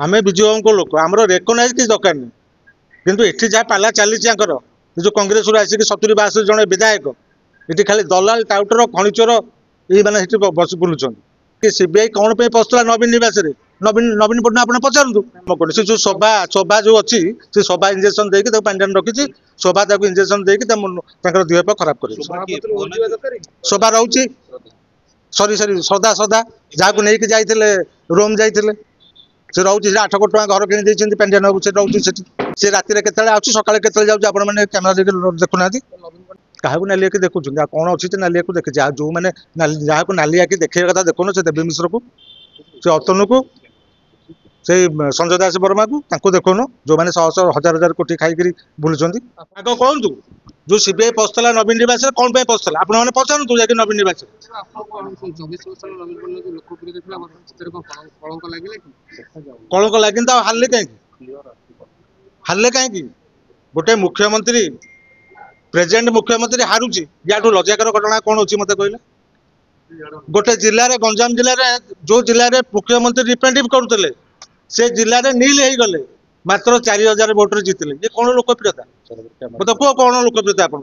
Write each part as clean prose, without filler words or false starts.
आम विजय लोक आम रेकग्नाइज किसी दरकार नहीं किंतु एठी जहाँ पाला चली जो कांग्रेस आसिक 70-62 जन विधायक ये खाली दलाल टाउटर खनिचोर ये मैंने बस बुलूं कि सीबीआई कौन पे पशुला नवीन निवास नवीन नवीन पट्टनायक आप पचारू से जो सभा सभा जो अच्छी से सभा इंजेक्शन देकी पांडियान रखी सभा इंजेक्शन देकी देह खराब कर सभा रोचे सरी सरी सदा सदा जहाँ नहीं जाते रोम जाते से रोचे 8 कोटी टका घर किणी पांडियान बाबू से रोचे से राति के सका के जाऊँ आप कैमेरा देखुना क्या नाली आखि देखुं कौन अच्छी नाली आखि देखी जो मैंने जहाँ को नाली आखि देखा कथा देखुन से देवी मिश्र को से अतनु को से संजय दास वर्मा को देखुन जो मैंने 100 हजार कोटी खाई बुलूं आगे कहतु जो सीबीआई पशुला नवीन निवास कौन पशुला आप पचारतु जाकि नवीन निवास कलंक लगे तो हारे कहीं गोटे मुख्यमंत्री प्रेजेंट मुख्यमंत्री हारुची या लज्जाकर घटना कौन अच्छी मत कहले गोटे जिले गंजाम जिले जो जिले में मुख्यमंत्री रिप्रेजेंटेटिव करुले से जिले में नील हो गले मात्र 4000 भोटर जीतले ये कौन लोकप्रियता मतलब कह कौन लोकप्रियता आप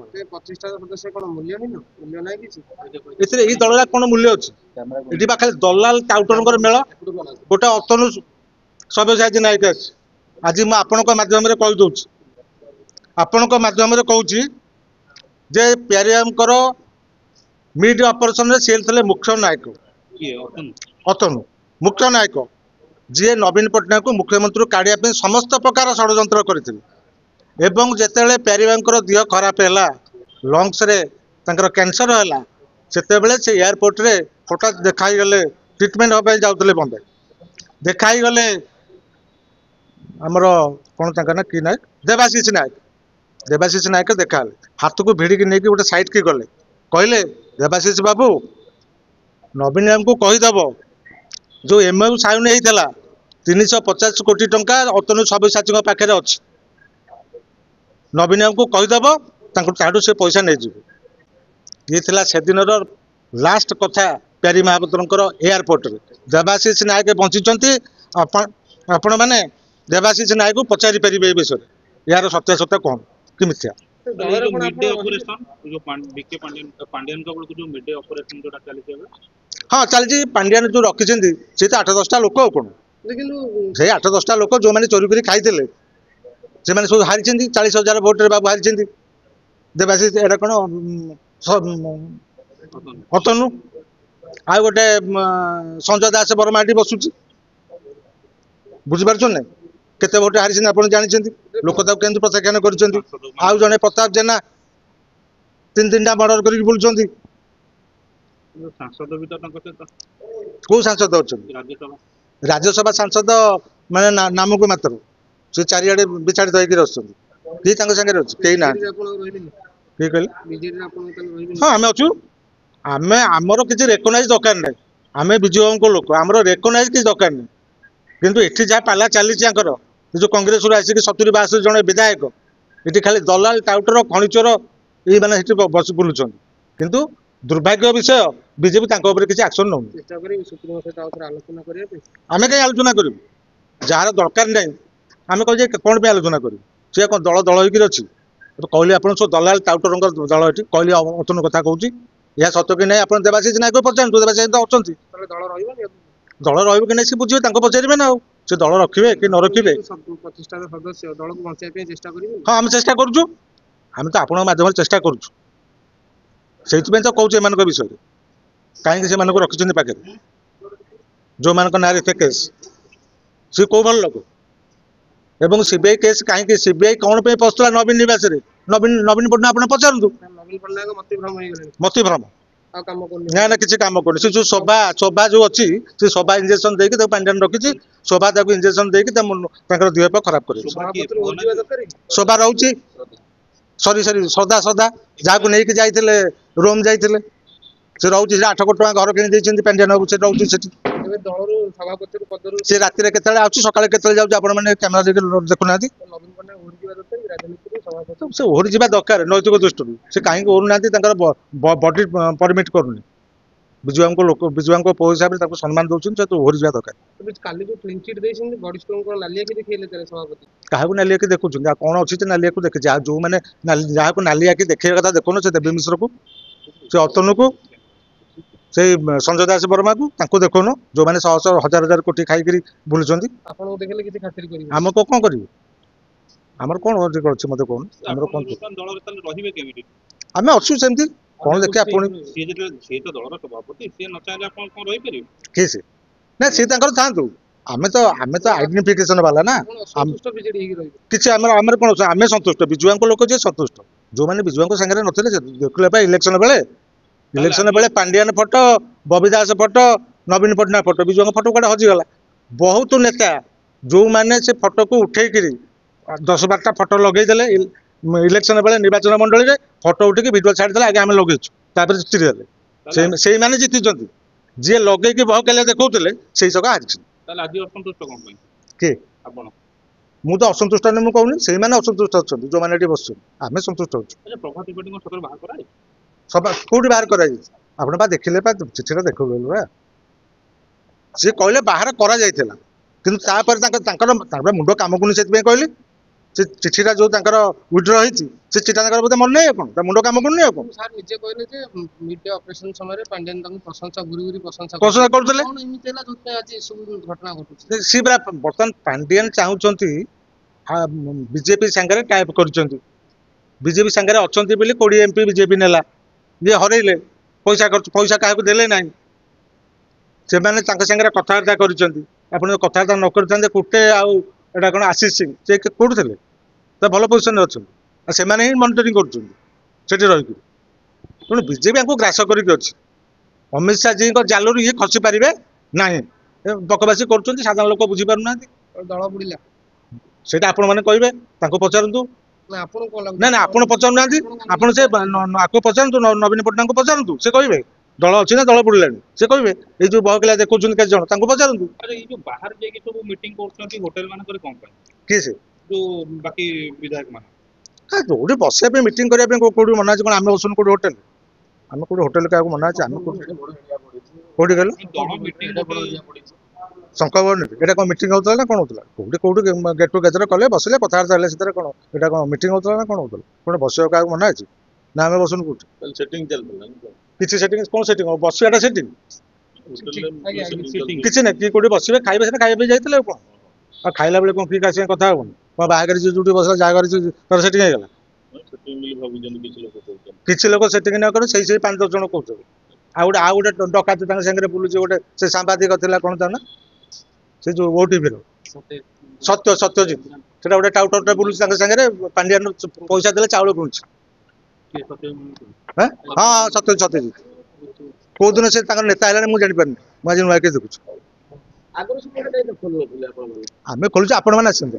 दल कौन मूल्य अच्छी ये खाली दलाल टाउटर मेल गोटे अतनु सब्यसाची नायक आज मुझे कहीदे आपण कहूँ जे प्यारियामकर मिड ऑपरेशन रे सेल थे मुख्य नायक अतनु मुख्य नायक जी नवीन पट्टनायक को मुख्यमंत्री काढ़ा समस्त प्रकार षड्यंत्र करते जिते प्यारियामकर देह खराब है लंग्स रे कैंसर है से एयरपोर्ट रे हठात देखाई गले ट्रिटमेंट हाँ जाते बम्बे देखाई गले आमर कौन ना कि नायक देवाशीष नायक देखा हाथ को भिड़िकी नहीं गोटे साइड की गले कहले देवाशीष बाबू नवीन को कहीदेव जो एमओयू साइन होता 350 कोटी टंका अतनु सब्यसाची पाखे अच्छी नवीन को कहीदेव से पैसा नहीं जीव ये थिला से दिन लास्ट कथा प्यारी महापात्र एयरपोर्ट रे देवाशीष नायक बंची आपण मैंने देवाशीष नायक को पचारि पारे विषय यार सत्यासत्य कौन कि मिथ्या हाँ चलती पांडियान जो रखी सी तो 8-10टा लोक कौन से 8-10टा लोक जो मैंने चोरी कर खाई से मैंने सब हारी 40,000 भोट रे बाबू हारी देवाशीष एटा कौन अतनु आ गोटे संजय दास वर्मा बसुची बुझीपार ना केते भोट हारी आप जानते लोक केन्द्र प्रत्याख्यान कर जड़े प्रताप जेना 3-3टा मर्डर कर बुलूं कौ सांसद अच्छा राज्यसभा सांसद मैंने नाम को मात्र से चारिड़े विचारित होकर सागे कई ना किए कहले हाँ आम अच्छु आम आमर किसी रेकग्नाइज दरकार ना आम विजय लोक आम रेकग्नाइज किसी दरकार नहीं किंतु एठी जहाँ पाला चली जो कांग्रेस आसिक 70-62 जन विधायक ये खाली दलाल टाउटर खनिचोर ये मैंने बस बुलूं किंतु दुर्भाग्य विषय बीजेपी किसी एक्शन नौ आम कहीं आलोचना करूँ जार दरकार नहीं आम कहे कौन पे आलोचना करूँ सी कौन दल दल होकर अच्छी कहली आप सब दलाल टाउटर दल ये कहली अतनु कथा कहूँ यह सत्य कि नहीं आप देवाशीष नायक पचारतु देवाशीष तो अच्छा दल रही कि नहीं बुझे पचारे ना से दल रखिए कि न रखिए हाँ आम चेष्टा करुँ आम तो आपण मध्यम चेष्टा करुँ से तो कौच एम विषय कहीं से रखी पाखे जो मान ना केस सी कौ भल लोक एवं सीबीआई केस कहीं सीबीआई कौन पे पशुला नवीन निवास नवीन नवीन पट्टनायक आप पचारतु मत भ्रम ना ना किसी काम कर जो सभा सभा जो अच्छी से सभा इंजेक्शन देकी पांडियान रखी सभा इंजेक्शन देकी देह खराब कर सभा रोचे सरी सरी सदा सदा जहाँ नहीं जाते रोम जाते से रोचे 8 कोटी टका घर किणी पांडियान बाबू से रोचे से राति के सका के जाऊँ आप कैमेरा देखुना से ओहरी जा दरकार नैतिक दृष्टि से कहीं ओहरु ना बॉडी परमिट करूनी ବିଜୁବାବୁଙ୍କ ଲୋକ ବିଜୁବାବୁଙ୍କ ପୁଅ ହିସାବରେ ତାକୁ ସମ୍ମାନ ଦଉଛନ୍ତି, ସେ ଓହରି ଯିବା ଦରକାର। କାଲି ଯୋଉ କ୍ଲିନ୍ ଚିଟ୍ ଦେଇଛନ୍ତି ବରିଷ୍ଠଙ୍କୁ ନାଲି ଆଖି ଦେଖେଇଲେ ତାହେଲେ ସଭାପତି କାହାକୁ ନାଲି ଆଖି ଦେଖୁଛନ୍ତି? ଆଉ କଣ ଅଛି ଯେ ନାଲି ଆଖି ଦେଖିଛି? ଆଉ ଯୋଉମାନେ ଯାହାକୁ ନାଲି ଆଖି ଦେଖେଇବା କଥା ଦେଖୁନ, ସେ ଦେବୀ ମିଶ୍ରକୁ, ସେ ଅତନୁକୁ, ସେଇ ସଞ୍ଜୟ ଦାସ ବର୍ମାକୁ, ତାଙ୍କୁ ଦେଖୁନ, ଯୋଉମାନେ ଶହ ଶହ ହଜାର ହଜାର କୋଟି ଖାଇକିରି ବୁଲୁଛନ୍ତି। ଆପଣଙ୍କୁ ଦେଖିଲେ କିଛି ଖାତିର କରିବେ? ଆମକୁ କଣ କରିବେ? ଆମର କଣ ଅଧିକ ଅଛି ମତେ କହୁନ? ଆମର କଣ ଦଳରେ ତାହେଲେ ରହିବେ କେମିତି? ଆମେ ଅଛୁ ସେମିତି। କଣ ଦେଖିବା ପୁଣି ସିଏ ଯେତେବେଳେ ସିଏ ତ ଦଳର ସଭାପତି, ସିଏ ନ ଚାହିଁଲେ ଆପଣ କଣ ରହିପାରିବେ? କିଏ ସେ? ନା ସିଏ ତାଙ୍କର ଥାଆନ୍ତୁ, ଆମେ ତ ଆଇଡେଣ୍ଟିଫିକେସନ ବାଲା ନା। ସନ୍ତୁଷ୍ଟ ବିଜେଡି ହେଇକି ରହିବେ? କିଛି ଆମର କଣ ଅଛି? ଆମେ ସନ୍ତୁଷ୍ଟ, ବିଜୁବାବୁଙ୍କ ଲୋକ ଯିଏ ସନ୍ତୁଷ୍ଟ। ଯୋଉମାନେ ବିଜୁବାବୁଙ୍କ ସାଙ୍ଗରେ ନଥିଲେ, ଦେଖିଲେ ପା ଇଲେକ୍ସନ ବେଳେ ପାଣ୍ଡିଆନ ଫଟୋ, ବବି ଦାସ ଫଟୋ, ନବୀନ ପଟ୍ଟନାୟକ ଫଟୋ, ବିଜୁବାବୁଙ୍କ ଫଟୋ କୁଆଡେ ହଜିଗଲା। ବହୁତ ନେତା ଯୋଉମାନେ ସେ ଫଟୋକୁ ଉଠେଇକିରି 10-12ଟା ଫଟୋ ଲଗେଇଦେଲେ ଇଲେକ୍ସନ ବେଳେ ନିର୍ବାଚନ ମଣ୍ଡଳୀରେ, ଫଟୋ ଉଠିକି ଭିଡିଓ ଛାଡ଼ିଦେଲେ, ଆগে ଆମେ ଲଗେଇଛୁ, ତାପରେ ଜିତି ଦେଲେ। ସେଇମାନେ ଜିତିଛନ୍ତି। ଯିଏ ଲଗେଇକି ବହକେଲା ଦେଖଉଥିଲେ, ସେଇ ସକା ହାରିଛନ୍ତି। ତାହେଲେ ଆଜି ଅସନ୍ତୁଷ୍ଟ କଣ ପାଇଁ କିଏ? ଆପଣ? ମୁଁ ତ ଅସନ୍ତୁଷ୍ଟ ନୁହେଁ, ମୁଁ କହୁନି, ସେଇମାନେ ଅସନ୍ତୁଷ୍ଟ ଅଛନ୍ତି, ଯୋଉମାନେ ଏଠି ବସୁଛନ୍ତି। ଆମେ ସନ୍ତୁଷ୍ଟ ଅଛୁ। ପ୍ରଭାତ ତ୍ରିପାଠୀଙ୍କ ସଦର ବାହାର କରାଯାଇଛି? ସଭା କୋଉଠି ବାହାର କରାଯାଇଛି? ଆପଣ ବା ଦେଖିଲେ, ବା ଚିଠିଟା ଦେଖେଇଲେ ବା, ସିଏ କହିଲେ ବାହାର କରାଯାଇଥିଲା, କିନ୍ତୁ ତାପରେ ତାଙ୍କର ମୁଣ୍ଡ କାମ କରୁନି। ସେଥିପାଇଁ କହିଲି ସେ ଚିଠିଟା ଯୋଉ ତାଙ୍କର ୱିଡ୍ର ହେଇଛି, ସେ ଚିଠା ତାଙ୍କର ବୋଧେ ମନେ ନାହିଁ। ଆପଣ ତା ମୁଣ୍ଡ କାମ କରୁନି। ଆଉ କଣ ସାର୍ ନିଜେ କହିଲେ ଯେ ମିଡ୍ ଅପରେସନ ସମୟରେ ପାଣ୍ଡିଆନ ତାଙ୍କୁ ପ୍ରଶଂସା ପ୍ରଶଂସା କରୁଥିଲେ? କଣ ଏମିତି ହେଲା ଯୋଉଥିପାଇଁ ଆଜି ଏସବୁ ଘଟଣା ଘଟୁଛି? ସିଏ ପରା ବର୍ତ୍ତମାନ ପାଣ୍ଡିଆନ ଚାହୁଁଛନ୍ତି ବିଜେପି ସାଙ୍ଗରେ ଟାଇପ୍ କରିଛନ୍ତି। ବିଜେପି ସାଙ୍ଗରେ ଅଛନ୍ତି ବୋଲି 20 MP ବିଜେପି ନେଲା, ଯିଏ ହରେଇଲେ, ପଇସା କାହାକୁ ଦେଲେ ନାହିଁ। ସେମାନେ ତାଙ୍କ ସାଙ୍ଗରେ କଥାବାର୍ତ୍ତା କରିଛନ୍ତି। ଆପଣ କଥାବାର୍ତ୍ତା ନ କରିଥାନ୍ତେ, କୁଟେ ଆଉ ଏଇଟା କଣ ଆଶିଷ ସିଂ, ସେ କୋଉଠି ଥିଲେ? ତ ଭଲ ପୋଜିସନରେ ଅଛନ୍ତି, ଆଉ ସେମାନେ ହିଁ ମନିଟରିଂ କରୁଛନ୍ତି ସେଠି ରହିକି। ତେଣୁ ବିଜେପି ୟାଙ୍କୁ ଗ୍ରାସ କରିକି ଅଛି। ଅମିତ ଶାହ ଜୀଙ୍କ ଜାଲରୁ ଇଏ ଖସି ପାରିବେ ନାହିଁ। ବକବାସି କରୁଛନ୍ତି, ସାଧାରଣ ଲୋକ ବୁଝିପାରୁନାହାନ୍ତି। ଦଳ ବୁଡିଲା ସେଇଟା ଆପଣ ମାନେ କହିବେ, ତାଙ୍କୁ ପଚାରନ୍ତୁ। ନା ଆପଣଙ୍କୁ କଣ ଲାଗୁଛି? ନା ଆପଣ ପଚାରୁନାହାନ୍ତି, ଆପଣ ସେ ଆକୁ ପଚାରନ୍ତୁ, ନବୀନ ପଟ୍ଟନାୟକଙ୍କୁ ପଚାରନ୍ତୁ, ସେ କହିବେ ଦଳ ଅଛି ନା ଦଳ ବୁଡ଼ିଲାଣି, ସେ କହିବେ। ଏଇ ଯୋଉ ବହକିଲା ଦେଖଉଛନ୍ତି କେତେ ଜଣ, ତାଙ୍କୁ ପଚାରନ୍ତୁ। ଏଇ ଯୋଉ ବାହାରେ ଯାଇକି ସବୁ ମିଟିଂ କରୁଛନ୍ତି ହୋଟେଲ ମାନଙ୍କରେ, କଣ ପାଇଁ? କିଏ ସେ? ଯୋଉ ବାକି ବିଧାୟକ ମାନେ ଯୋଉଠି ବସିବା ପାଇଁ, ମିଟିଂ କରିବା ପାଇଁ କୋଉଠି ମନା ଅଛି? କଣ ଆମେ ବସୁନୁ କୋଉଠି ହୋଟେଲ? ଆମେ କୋଉଠି ହୋଟେଲ କାହାକୁ ମନା ଅଛି? ଆମେ କୋଉଠି କହିଲ ଦଳ ମିଟିଂ ଶଙ୍ଖ ବନେଇବେ? ଏଇଟା କଣ ମିଟିଂ ହଉଥିଲା ନା କଣ ହଉଥିଲା? କୋଉଠି ଗେଟ୍ ଟୁଗେଦର କଲେ, ବସିଲେ, କଥାବାର୍ତ୍ତା ହେଲେ, ସେଥିରେ କଣ ଏଇଟା କଣ ମିଟିଂ ହଉଥିଲା ନା କଣ ହଉଥିଲା? କୋଉଠି ବସିବାକୁ କାହାକୁ ମନା ଅଛି? ନା ଆମେ ବସୁନୁ କୋଉଠି? ସେଟିଂ ଚାଲିଥିଲା? କିଛି ସେଟିଂ? କଣ ସେଟିଂ? ବସିବାଟା ସେଟିଂ କିଛି ନାହିଁ। କିଏ କୋଉଠି ବସିବେ, ଖାଇବେ, ସେଟା ଖାଇବା ପାଇଁ ଯାଇଥିଲେ। ଆଉ କଣ? ଆଉ ଖାଇଲା ବେଳେ କଣ କିଏ କାହା ସାଙ୍ଗେ କଥା ହବନି? କଣ ବାହାଘର ଯୋଉଠି ବସିଲା, ଜାଗାରେ ତାର ସେଟିଂ ହେଇଗଲା? କିଛି ଲୋକ ସେଟିଂ ନ କରେ, ସେଇ 5-10 ଜଣ କହୁଛନ୍ତି। ଆଉ ଗୋଟେ ଡକାତି ତାଙ୍କ ସାଙ୍ଗରେ ବୁଲୁଛି, ଗୋଟେ ସେ ସାମ୍ବାଦିକ ଥିଲା, କଣ ତା ନା, ସେ ଯୋଉ ଓଟିଭିର ସତ୍ୟଜିତ, ସେଟା ଗୋଟେ ଟାଉଟରଟା ବୁଲୁଛି ତାଙ୍କ ସାଙ୍ଗରେ। ପାଣ୍ଡିଆନ ପଇସା ଦେଲେ ଚାଉଳ କିଣୁଛି। ହଁ, ସତ୍ୟଜିତ। କୋଉ ଦିନ ସେ ତାଙ୍କର ନେତା ହେଲାଣି ମୁଁ ଜାଣିପାରୁନି। ମୁଁ ଆଜି ନୂଆ ଦେଖୁଛି। ଆମେ ଖୋଲୁଛୁ, ଆପଣ ମାନେ ଆସନ୍ତୁ।